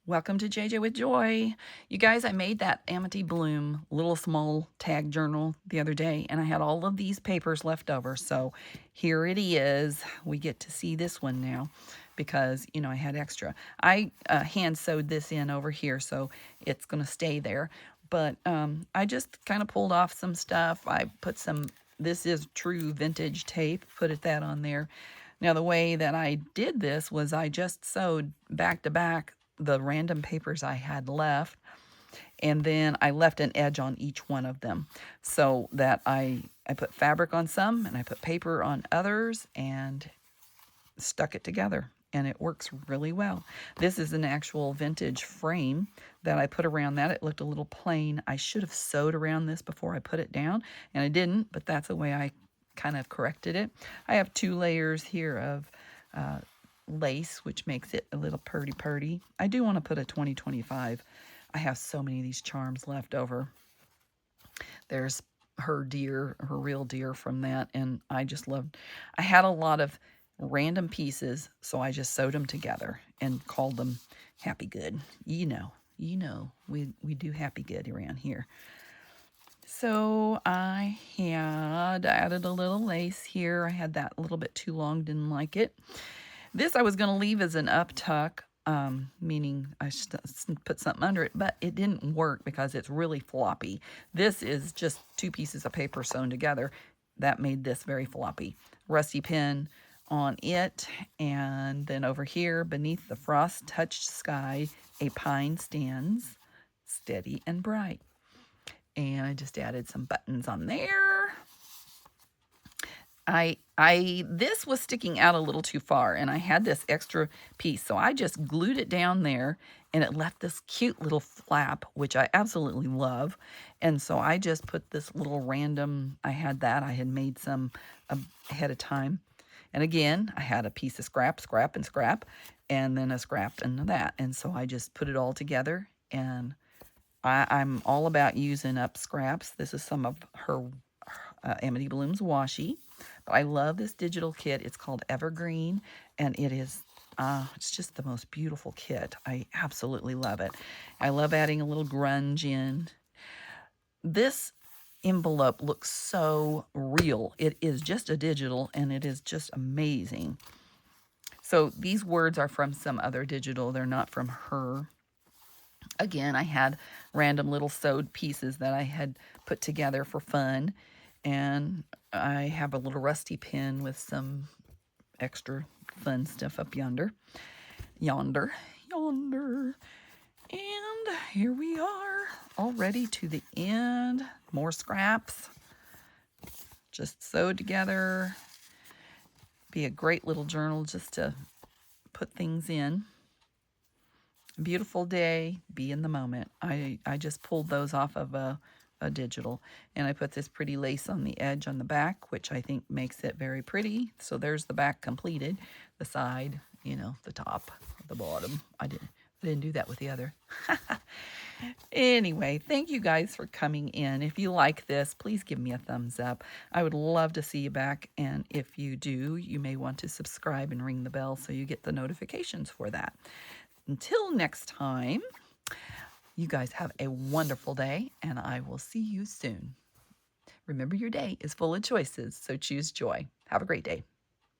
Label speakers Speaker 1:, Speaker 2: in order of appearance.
Speaker 1: Welcome to JJ with Joy. You guys, I made that Amity Bloom little small tag journal the other day, and I had all of these papers left over. So here it is. We get to see this one now because, I had extra. I hand sewed this in over here, so it's going to stay there. But I just kind of pulled off some stuff. I put this is true vintage tape, put that on there. Now, the way that I did this was I just sewed back to back the random papers I had left, and then I left an edge on each one of them so that I put fabric on some and I put paper on others and stuck it together, and it works really well. This is an actual vintage frame that I put around that. It looked a little plain. I should have sewed around this before I put it down, and I didn't, but that's the way I kind of corrected it. I have 2 layers here of lace, which makes it a little purdy. I do want to put a 2025. I have so many of these charms left over. There's her real deer from that, and I just loved. I had a lot of random pieces, so I just sewed them together and called them Happy Good. We do Happy Good around here. So I had added a little lace here. I had that a little bit too long, didn't like it. This I was going to leave as an up tuck, meaning I should put something under it, but it didn't work because it's really floppy. This is just 2 pieces of paper sewn together. That made this very floppy. Rusty pin on it, and then over here beneath the frost-touched sky, a pine stands steady and bright. And I just added some buttons on there. This was sticking out a little too far, and I had this extra piece, so I just glued it down there, and it left this cute little flap, which I absolutely love. And so I just put this little random, I had made some ahead of time. And again, I had a piece of scrap, and then a scrap and that. And so I just put it all together, and I'm all about using up scraps. This is some of her Amity Bloom's washi. But I love this digital kit. It's called Evergreen, and it's just the most beautiful kit. I absolutely love it. I love adding a little grunge in. This envelope looks so real. It is just a digital, and it is just amazing. So these words are from some other digital. They're not from her. Again, I had random little sewed pieces that I had put together for fun. And I have a little rusty pin with some extra fun stuff up yonder. And here we are, already to the end. More scraps, just sewed together. Be a great little journal just to put things in. Beautiful day, be in the moment. I just pulled those off of a digital, and I put this pretty lace on the edge on the back, which I think makes it very pretty. So there's the back completed. The side, the top, the bottom. I didn't do that with the other. Anyway, thank you guys for coming in. If you like this, please give me a thumbs up. I would love to see you back, and if you do, you may want to subscribe and ring the bell so you get the notifications for that. Until next time, you guys have a wonderful day, and I will see you soon. Remember, your day is full of choices, so choose joy. Have a great day.